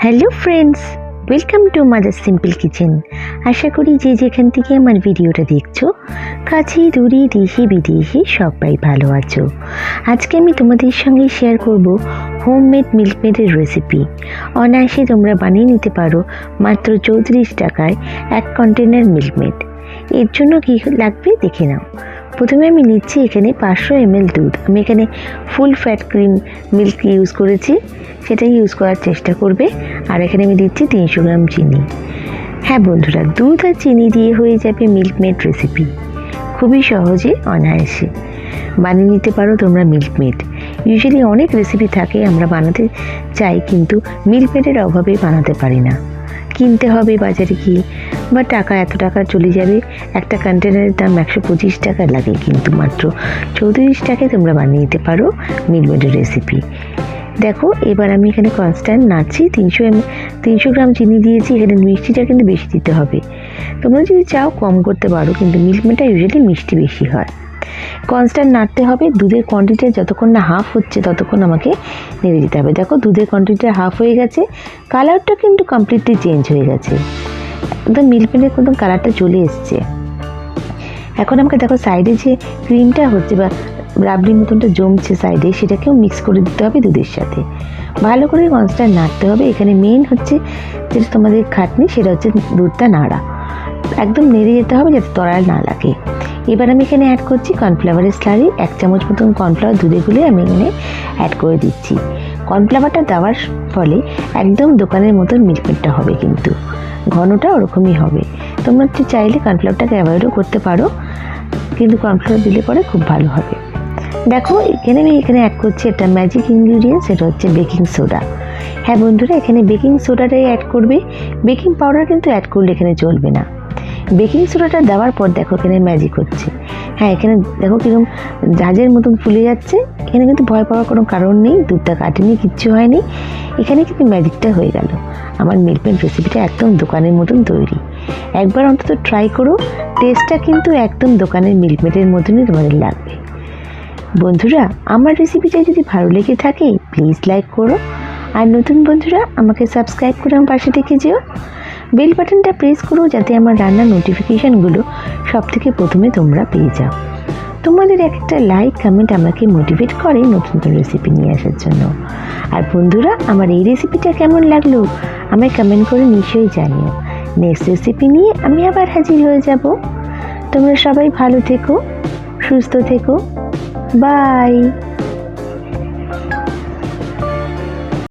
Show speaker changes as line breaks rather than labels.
Hello friends, welcome to mother simple kitchen. আশা করি যে যেখান থেকে আমার ভিডিওটা দেখছো, কাছে দূরে দেশে বিদেশে সবাই ভালো আছো। আজকে আমি তোমাদের সঙ্গে শেয়ার করব হোমমেড মিল্কমেডের রেসিপি। অনায়াসে তোমরা বানিয়ে নিতে পারো মাত্র 34 টাকায় এক কন্টেনার মিল্কমেড। এর জন্য কী লাগবে দেখে নাও। প্রথমে আমি নিচ্ছি এখানে 500 ml দুধ। আমি এখানে full fat cream milk use করেছি, সেটাই ইউজ করার চেষ্টা করবে। আর এখানে আমি দিচ্ছি 300 গ্রাম চিনি। হ্যাঁ বন্ধুরা, দুধ আর চিনি দিয়ে হয়ে যাবে মিল্কমেড রেসিপি। খুবই সহজে অনায়াসে বানিয়ে নিতে পারো তোমরা মিল্কমেড। ইউজুয়ালি অনেক রেসিপি থাকে আমরা বানাতে চাই, কিন্তু মিল্কমেডের অভাবে বানাতে পারি না। কিনতে হবে বাজারে গিয়ে, বা এত টাকা চলে যাবে। একটা কন্টেনারের দাম 125 টাকা লাগে, কিন্তু মাত্র 34 টাকায় তোমরা বানিয়ে নিতে পারো মিল্কমেডের রেসিপি। দেখো, এবার আমি এখানে কনস্ট্যান্ট নাড়ছি। 300 গ্রাম চিনি দিয়েছি। এখানে মিষ্টিটা কিন্তু বেশি দিতে হবে। তোমরা যদি চাও কম করতে পারো, কিন্তু মিল্কমেডটা ইউজুয়ালি মিষ্টি বেশি হয়। কনস্ট্যান্ট নাড়তে হবে। দুধের কোয়ান্টিটি যতক্ষণ না হাফ হচ্ছে ততক্ষণ আমাকে নেড়ে দিতে হবে। দেখো, দুধের কোয়ান্টিটি হাফ হয়ে গেছে, কালারটা কিন্তু কমপ্লিটলি চেঞ্জ হয়ে গেছে। একদম মিল্কমেডের একদম কালারটা চলে এসছে। এখন আমাকে দেখো সাইডে যে ক্রিমটা হচ্ছে বা রাবড়ির মতনটা জমছে সাইডে, সেটাকেও মিক্স করে দিতে হবে দুধের সাথে। ভালো করে কনস্ট্যান্ট নাড়তে হবে। এখানে মেইন হচ্ছে যেটা তোমাদের খাটনি, সেটা হচ্ছে দুধটা নাড়া। একদম নেড়ে যেতে হবে যাতে তলায় না লাগে। এবার আমি এখানে অ্যাড করছি কর্নফ্লাওয়ারের স্লারি। 1 চামচ মতন কর্নফ্লাওয়ার দুধে গুলে আমি এখানে অ্যাড করে দিচ্ছি। কর্নফ্লাওয়ারটা দেওয়ার ফলে একদম দোকানের মতন মিল্কমেডটা হবে, কিন্তু ঘনটা ওরকমই হবে। তোমরা চাইলে কর্নফ্লাওয়ারটাকে অ্যাভয়েডও করতে পারো, কিন্তু কর্নফ্লাওয়ার দিলে পরে খুব ভালো হবে। দেখো, আমি এখানে অ্যাড করছি একটা ম্যাজিক ইনগ্রিডিয়েন্ট, সেটা হচ্ছে বেকিং সোডা। হ্যাঁ বন্ধুরা, এখানে বেকিং সোডাটাই অ্যাড করবে। বেকিং পাউডার কিন্তু অ্যাড করলে এখানে চলবে না। বেকিং সোডাটা দেওয়ার পর দেখো এখানে ম্যাজিক হচ্ছে। হ্যাঁ, এখানে দেখো কিরকম জাহাজের মতন ফুলে যাচ্ছে। এখানে কিন্তু ভয় পাওয়ার কোনো কারণ নেই, দুধটা কাটেনি, কিচ্ছু হয়নি। এখানে কিন্তু ম্যাজিকটা হয়ে গেল। আমার মিল্কমেড রেসিপিটা একদম দোকানের মতন তৈরি। একবার অন্তত ট্রাই করো, টেস্টটা কিন্তু একদম দোকানের মিল্কমেডের মতনই তোমাদের লাগবে। বন্ধুরা, আমার রেসিপিটা যদি ভালো লেগে থাকে প্লিজ লাইক করো, আর নতুন বন্ধুরা আমাকে সাবস্ক্রাইব করে আমার পাশে থেকে যেও। বেল বাটনটা প্রেস করো যাতে আমার রান্নার নোটিফিকেশানগুলো সব থেকে প্রথমে তোমরা পেয়ে যাও। তোমাদের একটা লাইক কমেন্ট আমাকে মোটিভেট করে নতুন নতুন রেসিপি নিয়ে আসার জন্য। আর বন্ধুরা, আমার এই রেসিপিটা কেমন লাগলো আমায় কমেন্ট করে নিশ্চয়ই জানিও। নেক্সট রেসিপি নিয়ে আমি আবার হাজির হয়ে যাব। তোমরা সবাই ভালো থেকো, সুস্থ থেকো। বাই।